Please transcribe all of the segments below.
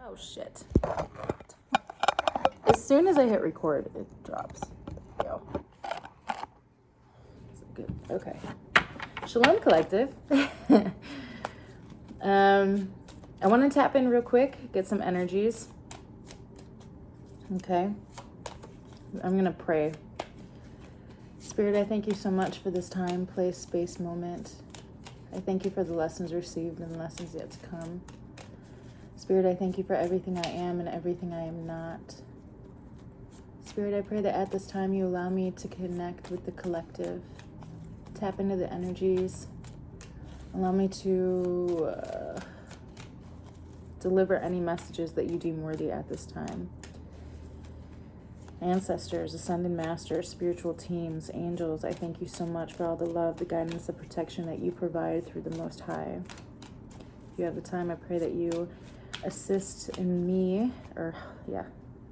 Oh shit. As soon as I hit record, it drops. Yo. Good. Okay. Shalom Collective. I want to tap in real quick, get some energies. Okay. I'm going to pray. Spirit, I thank you so much for this time, place, space, moment. I thank you for the lessons received and the lessons yet to come. Spirit, I thank you for everything I am and everything I am not. Spirit, I pray that at this time you allow me to connect with the collective, tap into the energies, allow me to deliver any messages that you deem worthy at this time. Ancestors, ascended masters, spiritual teams, angels, I thank you so much for all the love, the guidance, the protection that you provide through the Most High. If you have the time, I pray that you assist in me,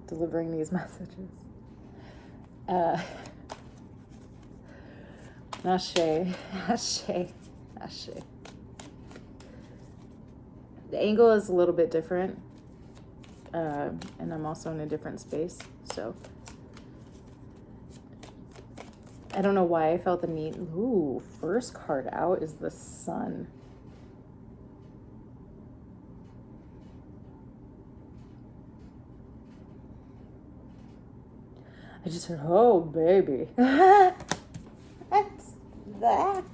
delivering these messages. Ashe. The angle is a little bit different, and I'm also in a different space, so I don't know why I felt the need. Ooh, first card out is the Sun. I just heard, oh, baby. That's that.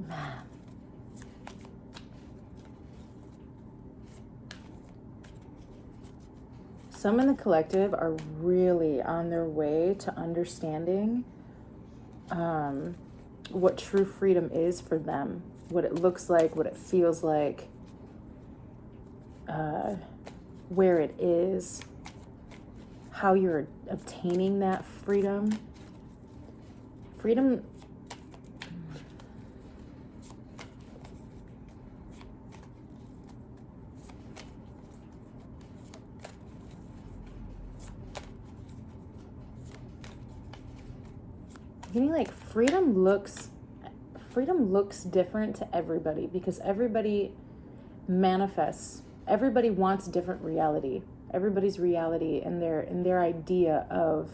Man. Some in the collective are really on their way to understanding what true freedom is for them, what it looks like, what it feels like, where it is, how you're obtaining that freedom. Freedom. Getting like freedom looks different to everybody because everybody manifests. Everybody wants different reality. Everybody's reality and their idea of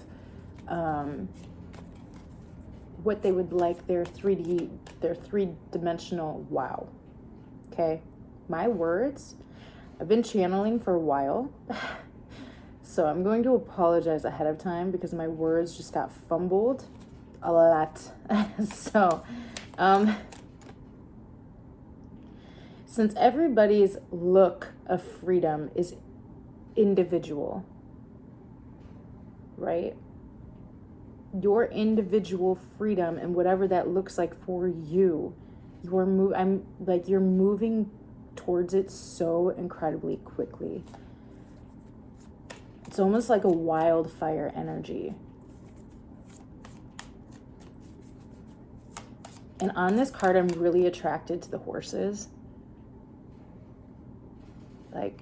what they would like their three-dimensional wow. Okay? My words, I've been channeling for a while. So I'm going to apologize ahead of time because my words just got fumbled a lot. So, since everybody's look of freedom is individual, right? Your individual freedom and whatever that looks like for you, you're moving towards it so incredibly quickly. It's almost like a wildfire energy. And on this card, I'm really attracted to the horses. Like,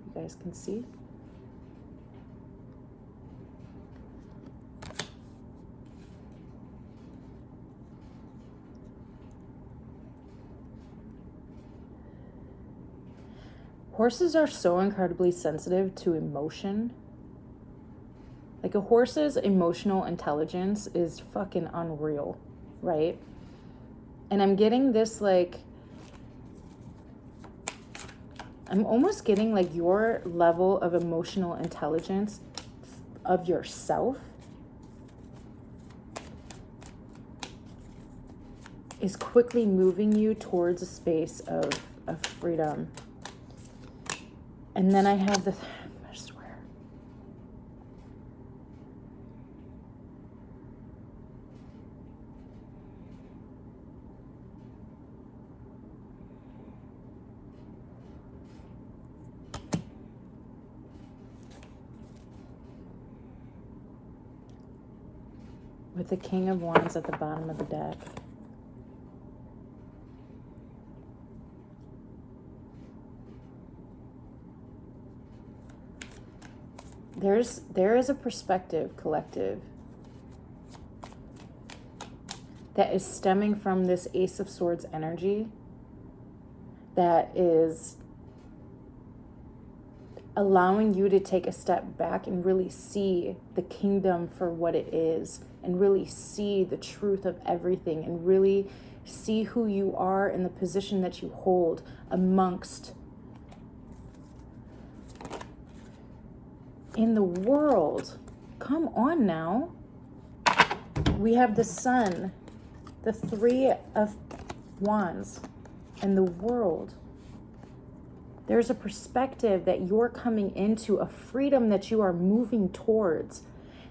you guys can see. Horses are so incredibly sensitive to emotion. Like a horse's emotional intelligence is fucking unreal, right? And I'm getting this I'm almost getting like your level of emotional intelligence of yourself is quickly moving you towards a space of freedom. And then I have the, I swear. With the King of Wands at the bottom of the deck. there is a perspective, collective, that is stemming from this Ace of Swords energy that is allowing you to take a step back and really see the kingdom for what it is, and really see the truth of everything, and really see who you are and the position that you hold amongst in the world. Come on now. We have the Sun, the Three of Wands, and the world. There's a perspective that you're coming into, a freedom that you are moving towards,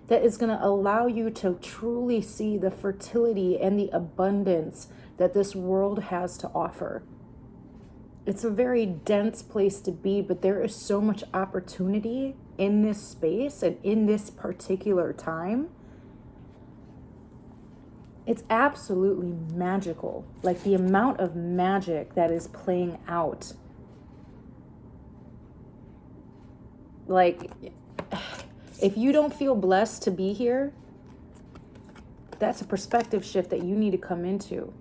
that is going to allow you to truly see the fertility and the abundance that this world has to offer. It's a very dense place to be, but there is so much opportunity in this space and in this particular time. It's absolutely magical. Like the amount of magic that is playing out. Like, if you don't feel blessed to be here, that's a perspective shift that you need to come into.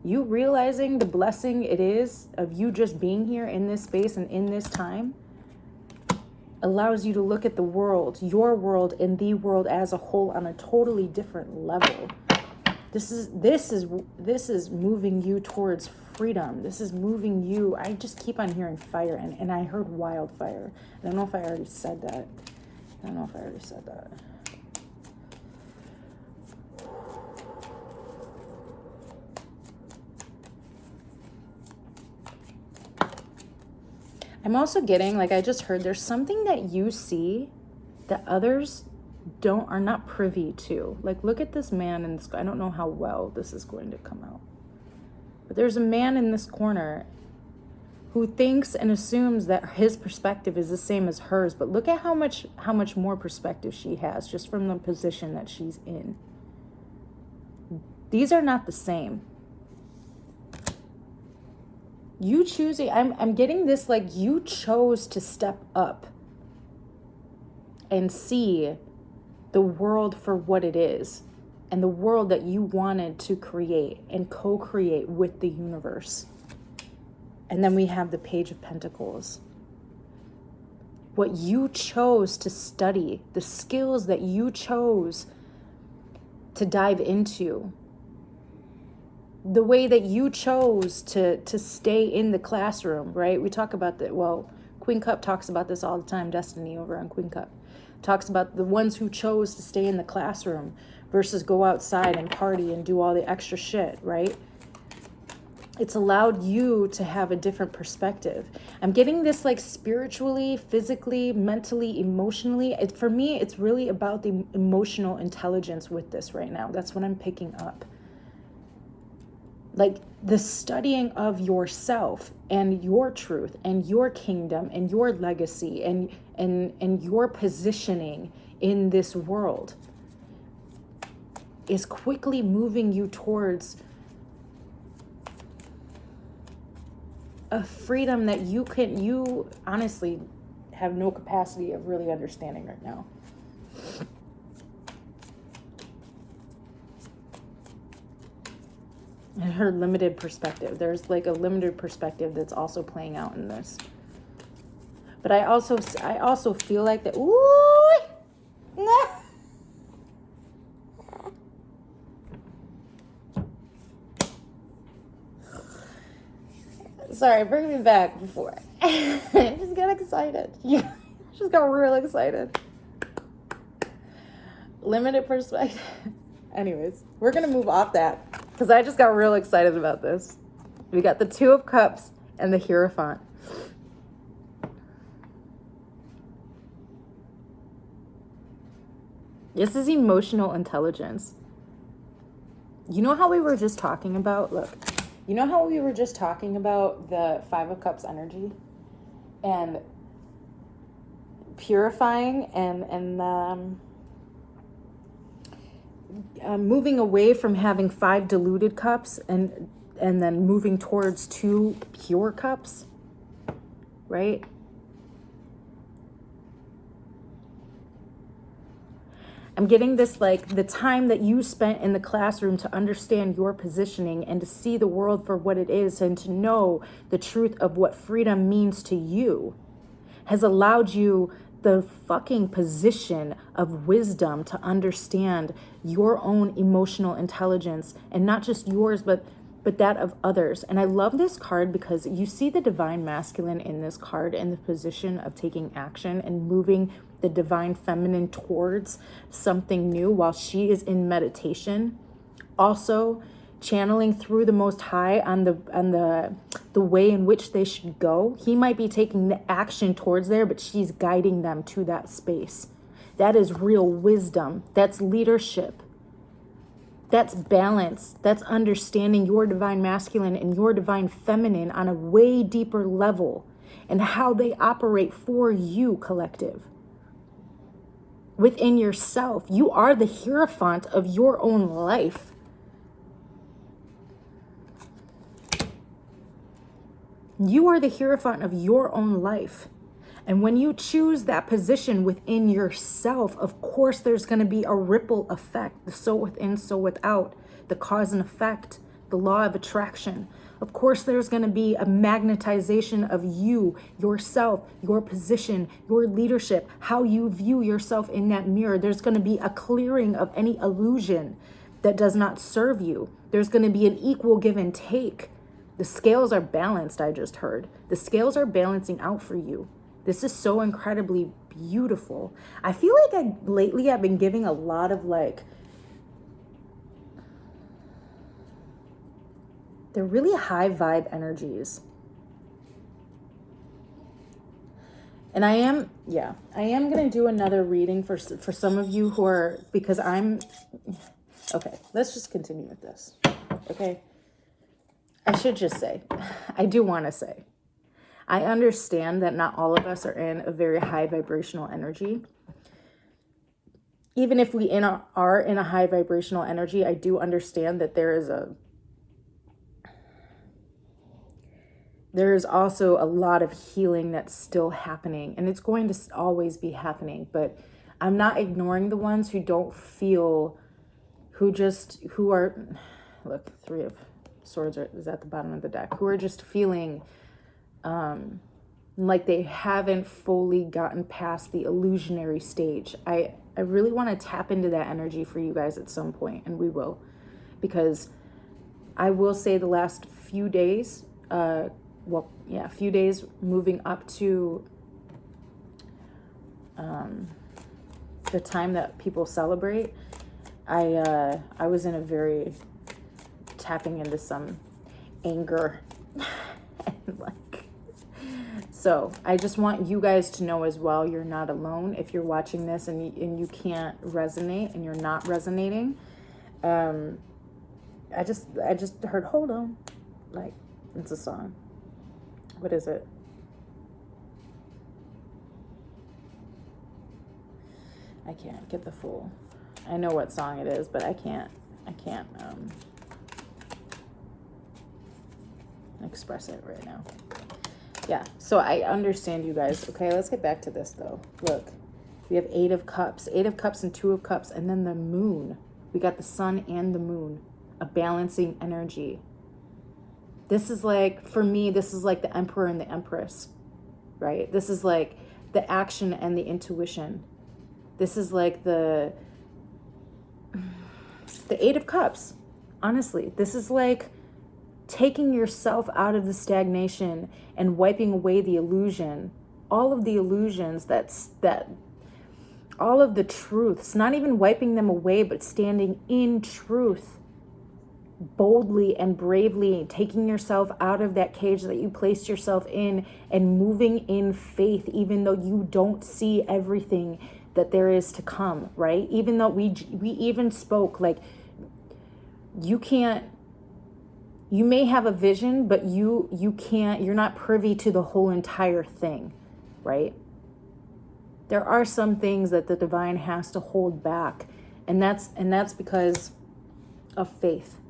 You realizing the blessing it is of you just being here in this space and in this time allows you to look at the world, your world, and the world as a whole on a totally different level. This is moving you towards freedom. This is moving you. I just keep on hearing fire, and I heard wildfire. I don't know if I already said that. I'm also getting, like I just heard, there's something that you see that others are not privy to. Like, look at this man in this. I don't know how well this is going to come out, but there's a man in this corner who thinks and assumes that his perspective is the same as hers. But look at how much more perspective she has just from the position that she's in. These are not the same. You choosing, I'm getting this, like, you chose to step up and see the world for what it is, and the world that you wanted to create and co-create with the universe. And then we have the Page of Pentacles. What you chose to study, the skills that you chose to dive into, the way that you chose to stay in the classroom, right? We talk about that. Well, Queen Cup talks about this all the time. Destiny over on Queen Cup talks about the ones who chose to stay in the classroom versus go outside and party and do all the extra shit, right? It's allowed you to have a different perspective. I'm getting this, like, spiritually, physically, mentally, emotionally. For me, it's really about the emotional intelligence with this right now. That's what I'm picking up. Like the studying of yourself and your truth and your kingdom and your legacy and your positioning in this world is quickly moving you towards a freedom that you honestly have no capacity of really understanding right now. And her limited perspective. There's like a limited perspective that's also playing out in this. But I also feel like that. Ooh, no. Sorry, bring me back before. I just got excited. Yeah, just got real excited. Limited perspective. Anyways, we're gonna move off that, because I just got real excited about this. We got the Two of Cups and the Hierophant. This is emotional intelligence. You know how we were just talking about, you know how we were just talking about the Five of Cups energy and purifying and moving away from having 5 diluted cups and then moving towards 2 pure cups, right? I'm getting this, like, the time that you spent in the classroom to understand your positioning and to see the world for what it is and to know the truth of what freedom means to you has allowed you the fucking position of wisdom to understand your own emotional intelligence, and not just yours, but that of others. And I love this card because you see the divine masculine in this card in the position of taking action and moving the divine feminine towards something new while she is in meditation. Also channeling through the Most High on the way in which they should go. He might be taking the action towards there, but she's guiding them to that space. That is real wisdom. That's leadership. That's balance. That's understanding your divine masculine and your divine feminine on a way deeper level and how they operate for you, collective. Within yourself, you are the hierophant of your own life. You are the hierophant of your own life. And when you choose that position within yourself, of course, there's going to be a ripple effect. The so within, so without, the cause and effect, the law of attraction. Of course, there's going to be a magnetization of you, yourself, your position, your leadership, how you view yourself in that mirror. There's going to be a clearing of any illusion that does not serve you. There's going to be an equal give and take. The scales are balanced, I just heard. The scales are balancing out for you. This is so incredibly beautiful. I feel like lately I've been giving a lot of, like, they're really high vibe energies. And I am going to do another reading for some of you who are, because okay, let's just continue with this. Okay. I should just say, I do want to say, I understand that not all of us are in a very high vibrational energy. Even if we are in a high vibrational energy, I do understand that there is also a lot of healing that's still happening, and it's going to always be happening. But I'm not ignoring the ones who don't feel, who are, look, 3 of Swords is at the bottom of the deck, who are just feeling like they haven't fully gotten past the illusionary stage. I really want to tap into that energy for you guys at some point, and we will, because I will say the last few days, few days moving up to the time that people celebrate, I was in a very tapping into some anger and so I just want you guys to know as well, you're not alone. If you're watching this and you can't resonate and you're not resonating, I just heard, hold on, like, it's a song. What is it? I can't get the full, I know what song it is, but I can't express it right now. Yeah, so I understand you guys. Okay, let's get back to this though. Look, we have 8 of Cups and 2 of Cups, and then the moon. We got the sun and the moon, a balancing energy. This is like, for me, this is like the Emperor and the Empress, right? This is like the action and the intuition. This is like the 8 of Cups. Honestly, this is like taking yourself out of the stagnation and wiping away the illusion, all of the illusions, all of the truths, not even wiping them away, but standing in truth boldly and bravely, taking yourself out of that cage that you placed yourself in and moving in faith, even though you don't see everything that there is to come, right? Even though we even spoke, like, you may have a vision, but you're not privy to the whole entire thing, right? There are some things that the divine has to hold back, and that's because of faith.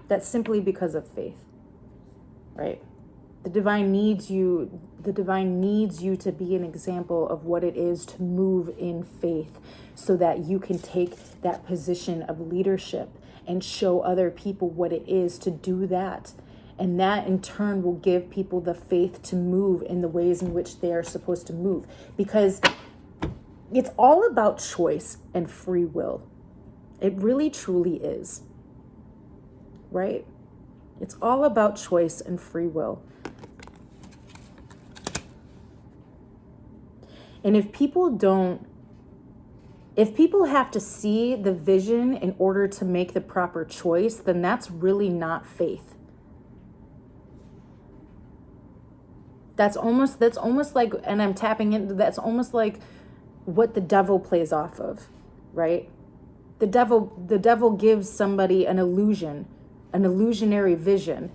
That's simply because of faith, right? The divine needs you. The divine needs you to be an example of what it is to move in faith, so that you can take that position of leadership and show other people what it is to do that. And that in turn will give people the faith to move in the ways in which they are supposed to move. Because it's all about choice and free will. It really, truly is. Right? It's all about choice and free will. And if people have to see the vision in order to make the proper choice, then that's really not faith. That's almost like, and I'm tapping into, that's almost like what the devil plays off of, right? The devil gives somebody an illusion, an illusionary vision,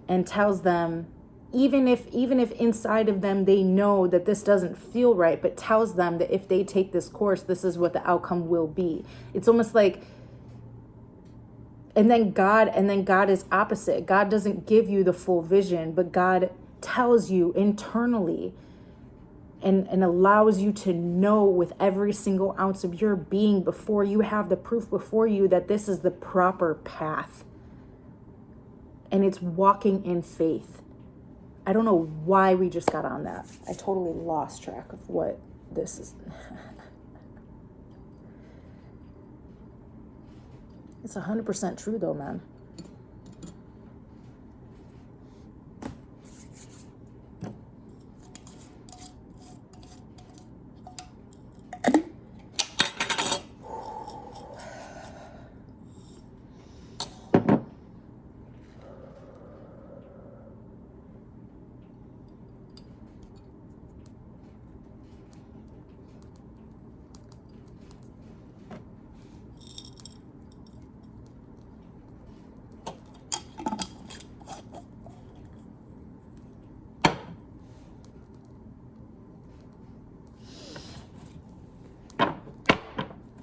and tells them, even if inside of them they know that this doesn't feel right, but tells them that if they take this course, this is what the outcome will be. It's almost like, and then God is opposite. God doesn't give you the full vision, but God tells you internally and allows you to know with every single ounce of your being, before you have the proof before you, that this is the proper path. And it's walking in faith. I don't know why we just got on that. I totally lost track of what this is. It's 100% true though, man.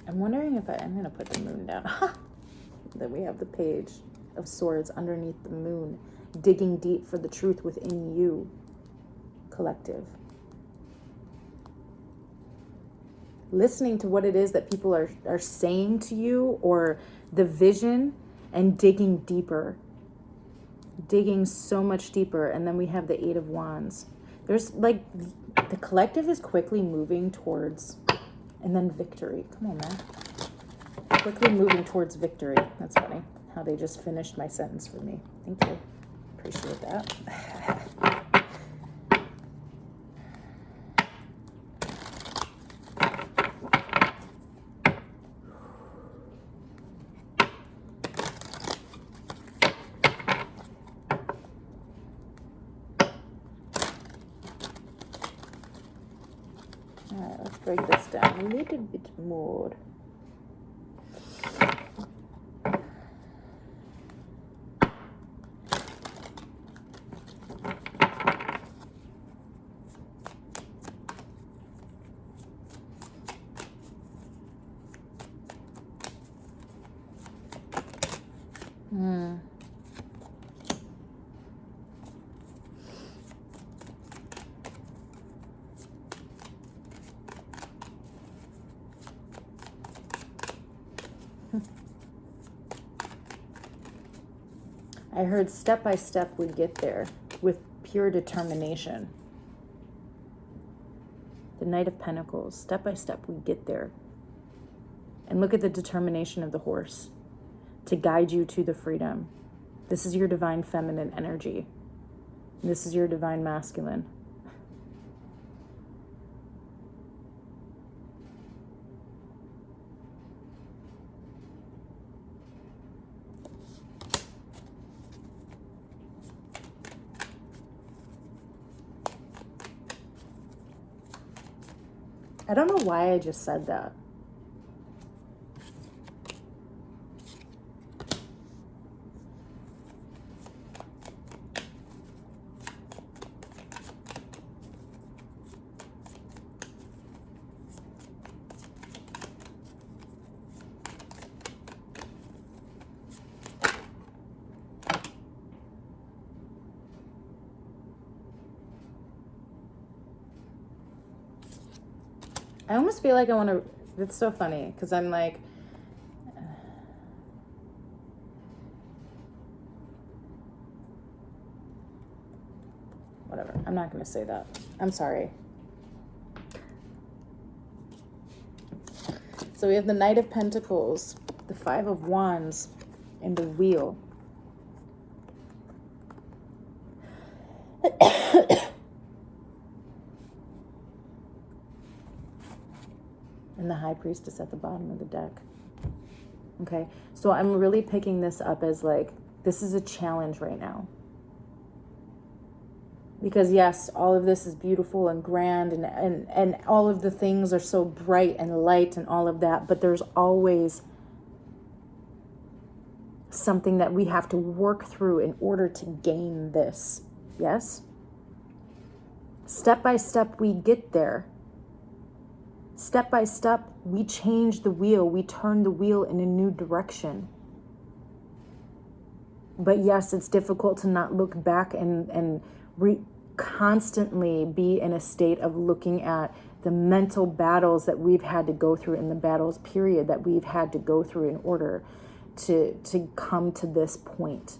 I'm wondering if I'm going to put the moon down. Then we have the Page of Swords underneath the moon, digging deep for the truth within you, collective. Listening to what it is that people are saying to you, or the vision, and digging deeper. Digging so much deeper. And then we have the Eight of Wands. There's like, the collective is quickly moving towards, and then victory. Come on, man. Quickly moving towards victory. That's funny how they just finished my sentence for me. Thank you. Appreciate that. All right, let's break this down a little bit more. I heard step by step we get there with pure determination. The Knight of Pentacles, step by step we get there. And look at the determination of the horse to guide you to the freedom. This is your divine feminine energy. This is your divine masculine. I don't know why I just said that. I almost feel like I want to, it's so funny because I'm like, whatever. I'm not going to say that. I'm sorry. So we have the Knight of Pentacles, the Five of Wands, and the Wheel. And the High Priestess at the bottom of the deck. Okay, so I'm really picking this up as like, this is a challenge right now. Because yes, all of this is beautiful and grand and all of the things are so bright and light and all of that, but there's always something that we have to work through in order to gain this. Yes? Step by step, we get there. Step by step, we change the wheel. We turn the wheel in a new direction. But yes, it's difficult to not look back and constantly be in a state of looking at the mental battles that we've had to go through in the battles period that we've had to go through in order to come to this point.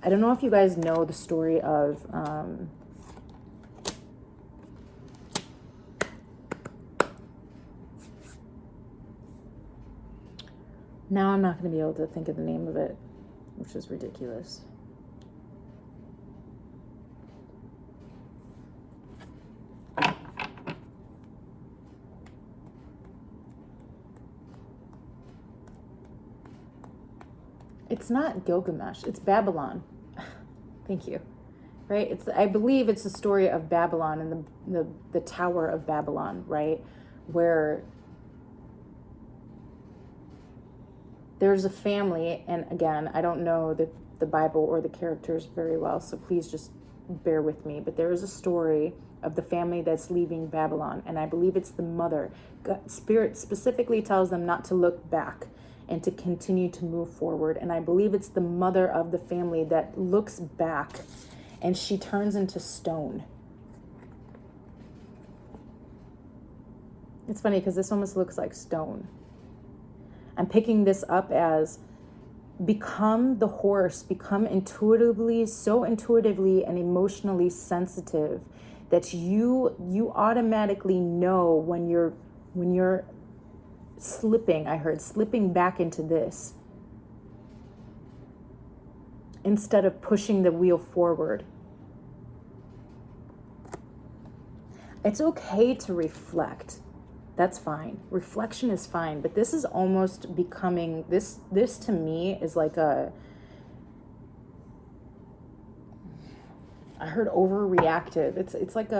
I don't know if you guys know the story of now I'm not going to be able to think of the name of it, which is ridiculous. It's not Gilgamesh, it's Babylon. Thank you. Right? I believe it's the story of Babylon and the Tower of Babylon, right? Where there's a family, and again, I don't know the Bible or the characters very well, so please just bear with me. But there is a story of the family that's leaving Babylon, and I believe it's the mother. Spirit specifically tells them not to look back and to continue to move forward. And I believe it's the mother of the family that looks back and she turns into stone. It's funny because this almost looks like stone. I'm picking this up as become the horse, become so intuitively and emotionally sensitive that you automatically know when you're slipping back into this instead of pushing the wheel forward. It's okay to reflect. That's fine. Reflection is fine, but this is almost becoming this to me is like I heard overreactive. It's like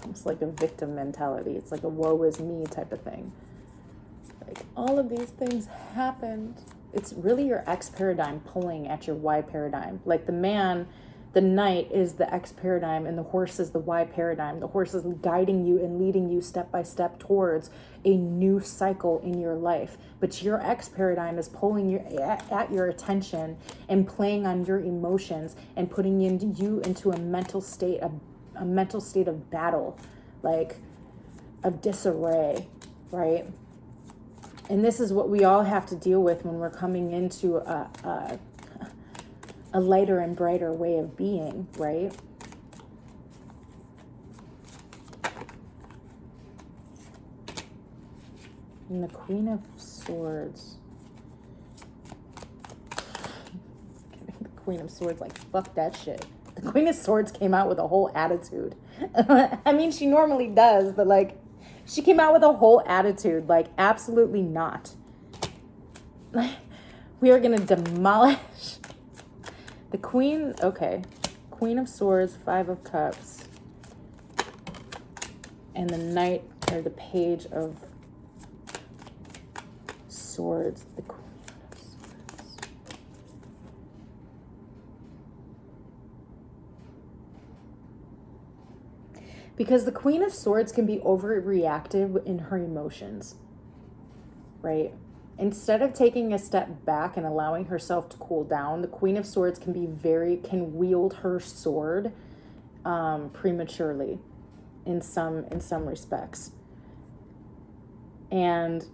it's like a victim mentality. It's like a woe is me type of thing. Like all of these things happened. It's really your X paradigm pulling at your Y paradigm. Like the knight is the X paradigm and the horse is the Y paradigm. The horse is guiding you and leading you step by step towards a new cycle in your life. But your X paradigm is pulling you at your attention and playing on your emotions and putting you into a mental state of battle, like of disarray, right? And this is what we all have to deal with when we're coming into a lighter and brighter way of being, right? And the Queen of Swords. The Queen of Swords, like, fuck that shit. The Queen of Swords came out with a whole attitude. I mean, she normally does, but like, she came out with a whole attitude, like, absolutely not. We are going to demolish the Queen. Okay. Queen of Swords, Five of Cups, and the Knight, or the Page of Swords. The Queen of Swords. Because the Queen of Swords can be overreactive in her emotions, right? Instead of taking a step back and allowing herself to cool down, the Queen of Swords can wield her sword prematurely in some respects. And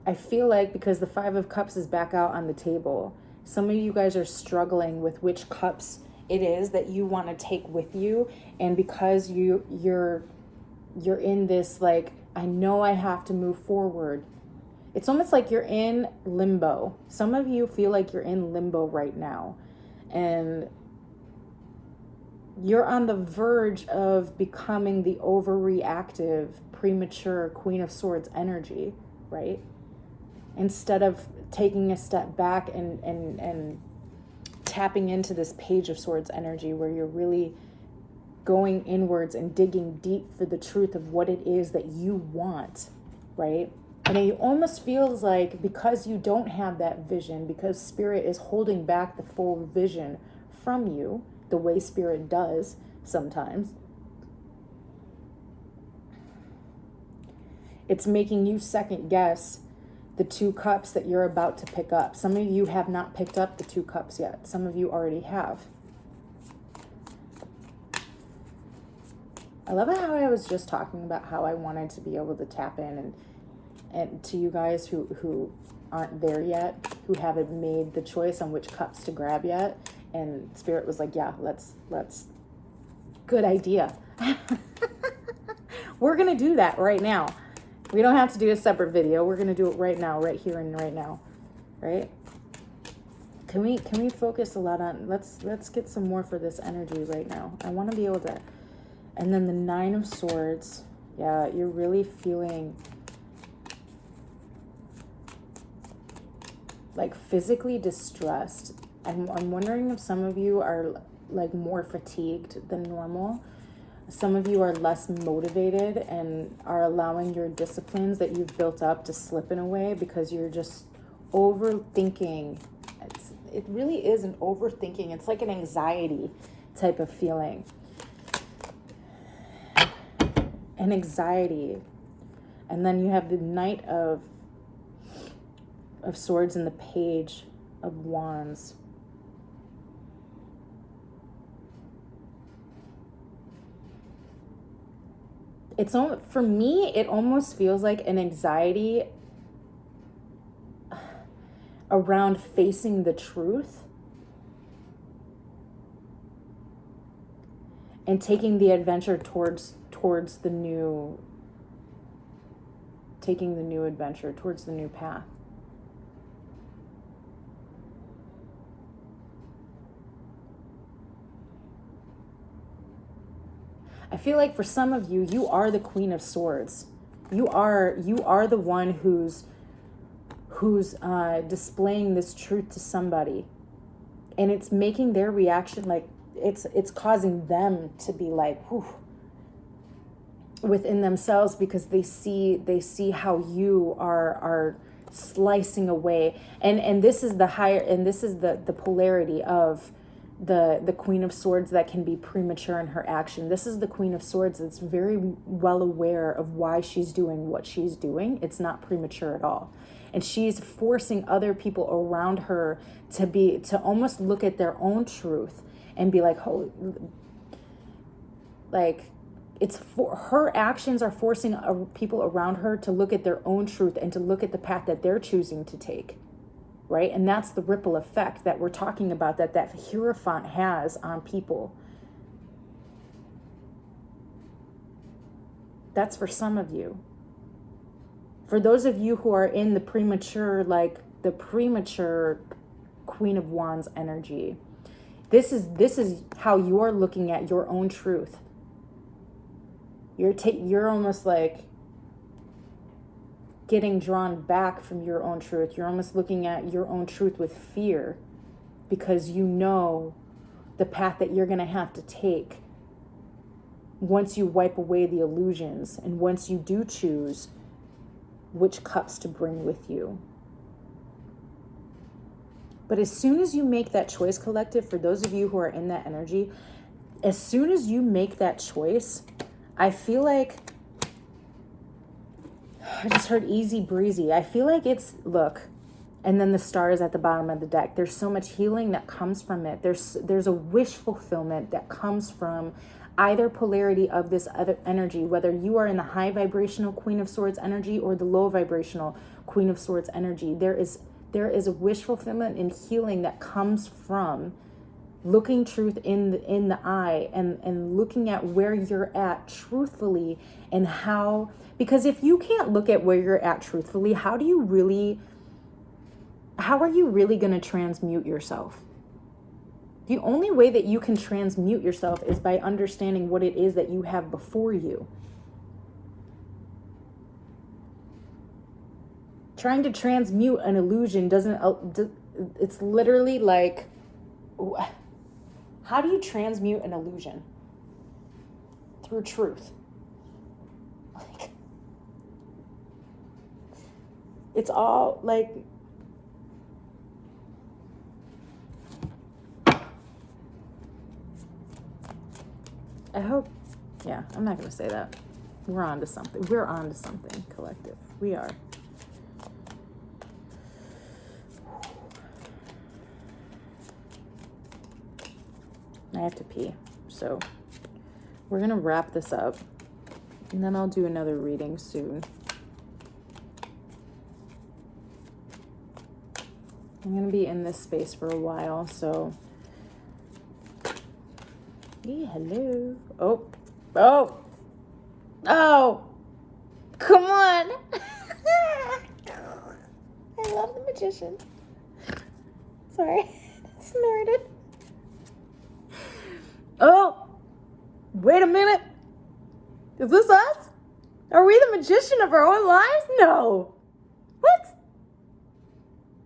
I feel like because the Five of Cups is back out on the table, some of you guys are struggling with which cups it is that you want to take with you. And because you're in this, like, I know I have to move forward. It's almost like you're in limbo. Some of you feel like you're in limbo right now. And you're on the verge of becoming the overreactive, premature Queen of Swords energy, right? Instead of taking a step back and tapping into this Page of Swords energy where you're really going inwards and digging deep for the truth of what it is that you want, right? And it almost feels like because you don't have that vision, because Spirit is holding back the full vision from you, the way Spirit does sometimes, it's making you second guess the 2 cups that you're about to pick up. Some of you have not picked up the 2 cups yet. Some of you already have. I love how I was just talking about how I wanted to be able to tap in and to you guys who aren't there yet, who haven't made the choice on which cups to grab yet. And Spirit was like, yeah, let's good idea. We're going to do that right now. We don't have to do a separate video. We're going to do it right now, right here and right now, right? Can we focus a lot on, let's get some more for this energy right now. I want to be able to, and then the 9 of Swords. Yeah, you're really feeling like physically distressed. I'm wondering if some of you are like more fatigued than normal. Some of you are less motivated and are allowing your disciplines that you've built up to slip in a way because you're just overthinking. It really is an overthinking. It's like an anxiety type of feeling. An anxiety. And then you have the Knight of Swords and the Page of Wands. It's for me, it almost feels like an anxiety around facing the truth and taking the adventure towards the new, taking the new adventure towards the new path. I feel like for some of you, you are the Queen of Swords. You are the one who's displaying this truth to somebody, and it's making their reaction like it's causing them to be like, whew, within themselves, because they see how you are slicing away, and this is the higher, and this is the polarity of the Queen of Swords that can be premature in her action. This is the Queen of Swords that's very well aware of why she's doing what she's doing. It's not premature at all. And she's forcing other people around her to almost look at their own truth and be like, holy, like, it's for her actions are forcing people around her to look at their own truth and to look at the path that they're choosing to take. Right? And that's the ripple effect that we're talking about, that Hierophant has on people. That's for some of you. For those of you who are in the premature Queen of Wands energy, this is how you're looking at your own truth. You're almost like getting drawn back from your own truth. You're almost looking at your own truth with fear, because you know the path that you're going to have to take once you wipe away the illusions and once you do choose which cups to bring with you. But as soon as you make that choice, collective, for those of you who are in that energy, as soon as you make that choice, I feel like I just heard easy breezy. I feel like it's, look, and then the stars at the bottom of the deck. There's so much healing that comes from it. There's a wish fulfillment that comes from either polarity of this other energy, whether you are in the high vibrational Queen of Swords energy or the low vibrational Queen of Swords energy. There is a wish fulfillment and healing that comes from looking truth in the eye and looking at where you're at truthfully, and how, because if you can't look at where you're at truthfully, how are you really going to transmute yourself? The only way that you can transmute yourself is by understanding what it is that you have before you. Trying to transmute an illusion it's literally like, how do you transmute an illusion? Through truth. Like, it's all like, I hope, yeah, I'm not going to say that. We're on to something. We're on to something, collective. We are. I have to pee. So we're going to wrap this up, and then I'll do another reading soon. I'm going to be in this space for a while, so... Yeah, hello. Oh, come on. I love the magician. Sorry, snorted. Oh, wait a minute. Is this us? Are we the magician of our own lives? No. What?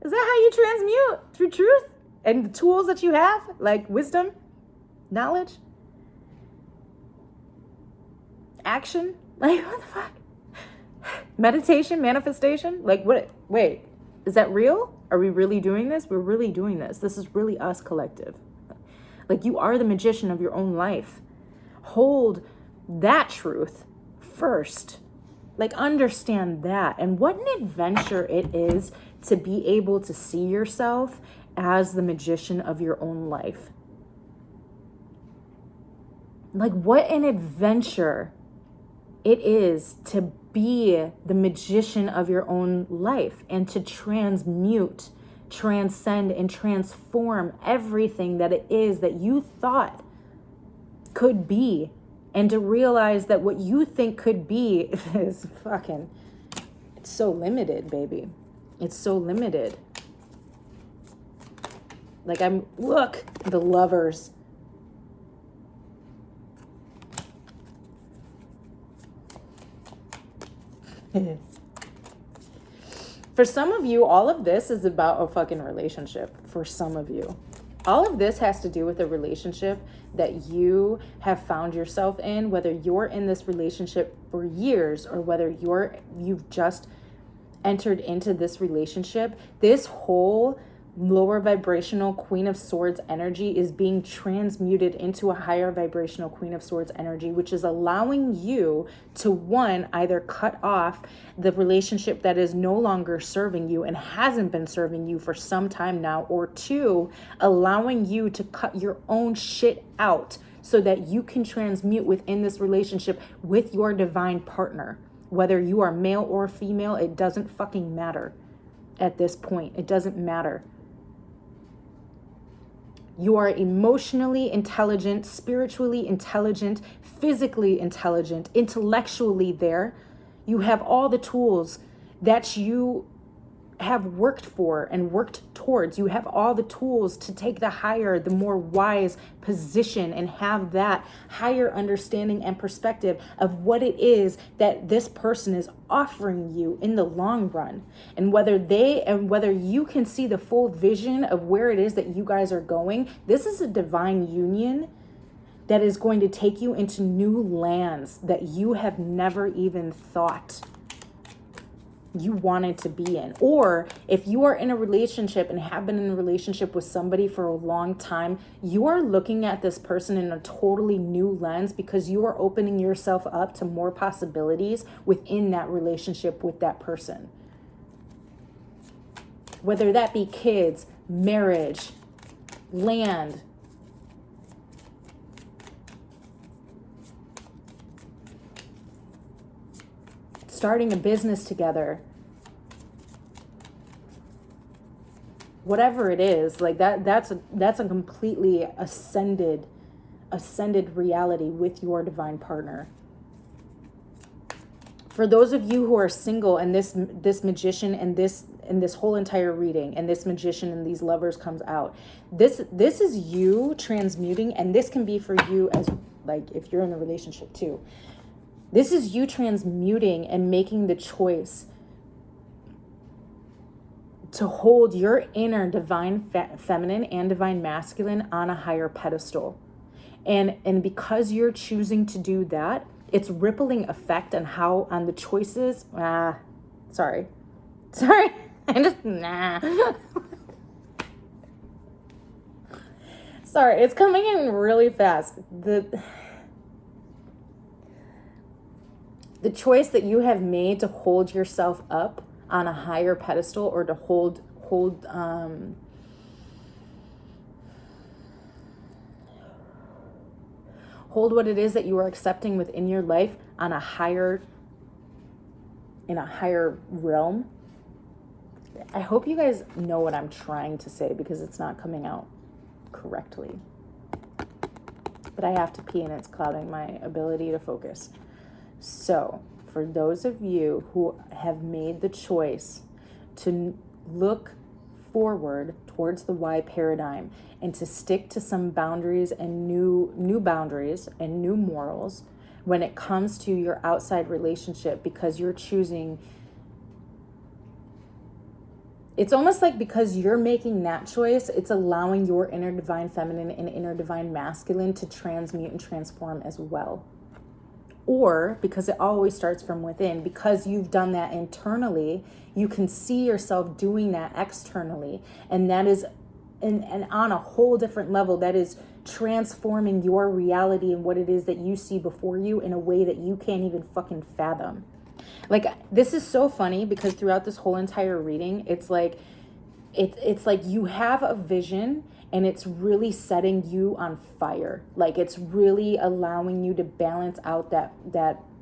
Is that how you transmute? Through truth? And the tools that you have? Like wisdom? Knowledge? Action? Like, what the fuck? Meditation? Manifestation? Like, what? Wait, is that real? Are we really doing this? We're really doing this. This is really us, collective. Like, you are the magician of your own life. Hold that truth first. Like, understand that. And what an adventure it is to be able to see yourself as the magician of your own life. Like, what an adventure it is to be the magician of your own life and to transmute, transcend, and transform everything that it is that you thought could be, and to realize that what you think could be is fucking, it's so limited, baby. It's so limited. Like, look, the Lovers. For some of you, all of this is about a fucking relationship. For some of you, all of this has to do with a relationship that you have found yourself in, whether you're in this relationship for years or whether you've just entered into this relationship. This whole lower vibrational Queen of Swords energy is being transmuted into a higher vibrational Queen of Swords energy, which is allowing you to, one, either cut off the relationship that is no longer serving you and hasn't been serving you for some time now, or two, allowing you to cut your own shit out so that you can transmute within this relationship with your divine partner. Whether you are male or female, it doesn't fucking matter at this point. It doesn't matter. You are emotionally intelligent, spiritually intelligent, physically intelligent, intellectually there. You have all the tools that you have worked for and worked towards. You have all the tools to take the higher, the more wise position and have that higher understanding and perspective of what it is that this person is offering you in the long run. And whether you can see the full vision of where it is that you guys are going, this is a divine union that is going to take you into new lands that you have never even thought. you wanted to be in. Or if you are in a relationship and have been in a relationship with somebody for a long time, you are looking at this person in a totally new lens because you are opening yourself up to more possibilities within that relationship with that person. Whether that be kids, marriage, land, starting a business together, whatever it is, like that's a completely ascended reality with your divine partner. For those of you who are single and this magician and this whole entire reading and this magician and these lovers comes out, this is you transmuting, and this can be for you as like if you're in a relationship too. This is you transmuting and making the choice to hold your inner divine feminine and divine masculine on a higher pedestal. And because you're choosing to do that, it's rippling effect on the choices. Sorry. I just, Sorry, it's coming in really fast. The choice that you have made to hold yourself up on a higher pedestal, or to hold what it is that you are accepting within your life on a higher realm. I hope you guys know what I'm trying to say because it's not coming out correctly. But I have to pee and it's clouding my ability to focus. So, for those of you who have made the choice to look forward towards the Y paradigm and to stick to some boundaries and new boundaries and new morals when it comes to your outside relationship, because you're choosing, it's almost like because you're making that choice, it's allowing your inner divine feminine and inner divine masculine to transmute and transform as well. Or because it always starts from within, because you've done that internally, you can see yourself doing that externally. And that is, and on a whole different level, that is transforming your reality and what it is that you see before you in a way that you can't even fucking fathom. Like, this is so funny because throughout this whole entire reading, it's like you have a vision and it's really setting you on fire. Like, it's really allowing you to balance out that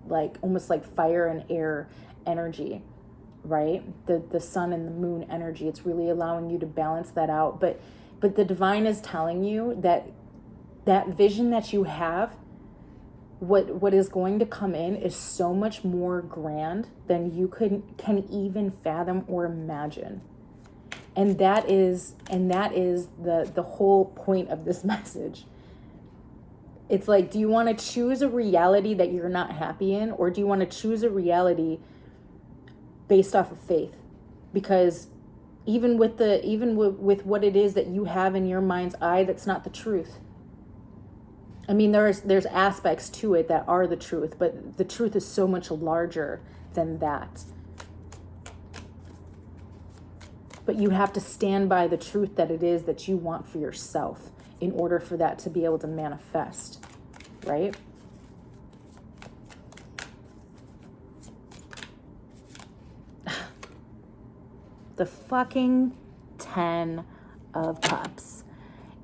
like almost like fire and air energy, right? The sun and the moon energy. It's really allowing you to balance that out. But the divine is telling you that vision that you have, what is going to come in is so much more grand than you can even fathom or imagine. And that is the whole point of this message. It's like, do you want to choose a reality that you're not happy in, or do you want to choose a reality based off of faith? Because even with what it is that you have in your mind's eye, that's not the truth. I mean, there's aspects to it that are the truth, but the truth is so much larger than that. But you have to stand by the truth that it is that you want for yourself in order for that to be able to manifest, right? The fucking 10 of Cups.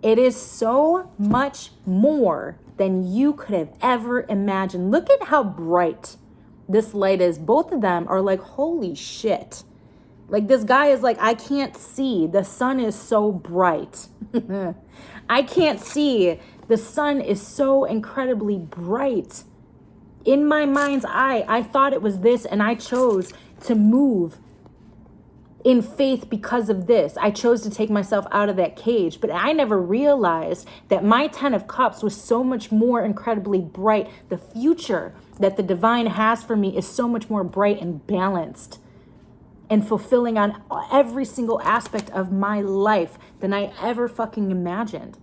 It is so much more than you could have ever imagined. Look at how bright this light is. Both of them are like, holy shit. Like, this guy is like, I can't see. The sun is so bright. I can't see. The sun is so incredibly bright. In my mind's eye, I thought it was this, and I chose to move in faith because of this. I chose to take myself out of that cage, but I never realized that my 10 of Cups was so much more incredibly bright. The future that the divine has for me is so much more bright and balanced and fulfilling on every single aspect of my life than I ever fucking imagined.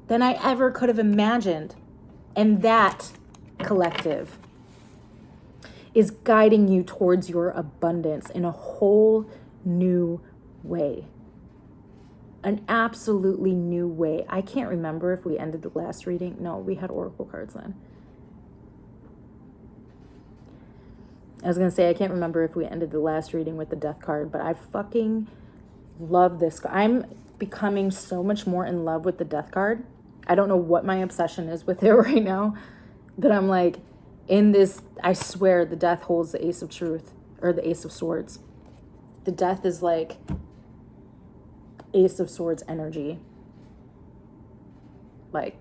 Than I ever could have imagined. And that, collective, is guiding you towards your abundance in a whole new way. An absolutely new way. I can't remember if we ended the last reading. No, we had oracle cards then. I was going to say, I can't remember if we ended the last reading with the death card, but I fucking love this. I'm becoming so much more in love with the death card. I don't know what my obsession is with it right now, but I'm like, in this, I swear the death holds the ace of truth, or the ace of swords. The death is like ace of swords energy, like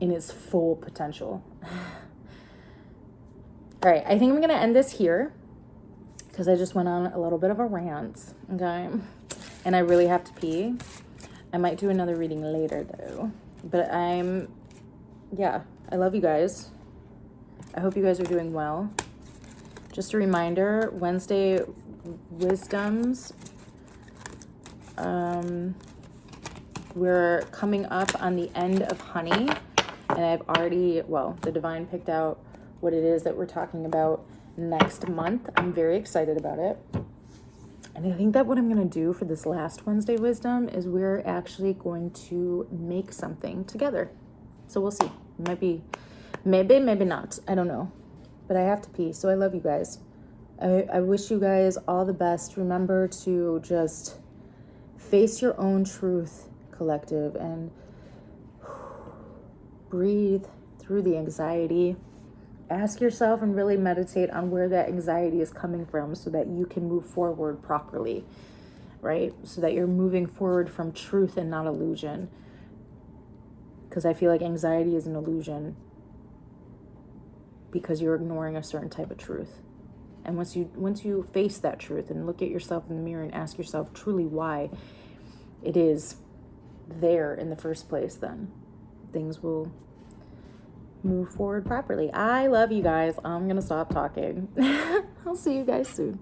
in its full potential. All right, I think I'm going to end this here because I just went on a little bit of a rant, okay? And I really have to pee. I might do another reading later, though. But yeah, I love you guys. I hope you guys are doing well. Just a reminder, Wednesday Wisdoms. We're coming up on the end of Honey. And I've already, the Divine picked out what it is that we're talking about next month. I'm very excited about it. And I think that what I'm going to do for this last Wednesday Wisdom is we're actually going to make something together. So we'll see. It might be, maybe not. I don't know. But I have to pee. So I love you guys. I wish you guys all the best. Remember to just face your own truth, collective, and breathe through the anxiety. Ask yourself and really meditate on where that anxiety is coming from so that you can move forward properly, right? So that you're moving forward from truth and not illusion. Because I feel like anxiety is an illusion because you're ignoring a certain type of truth. And once you face that truth and look at yourself in the mirror and ask yourself truly why it is there in the first place, then things will move forward properly. I love you guys. I'm gonna stop talking. I'll see you guys soon.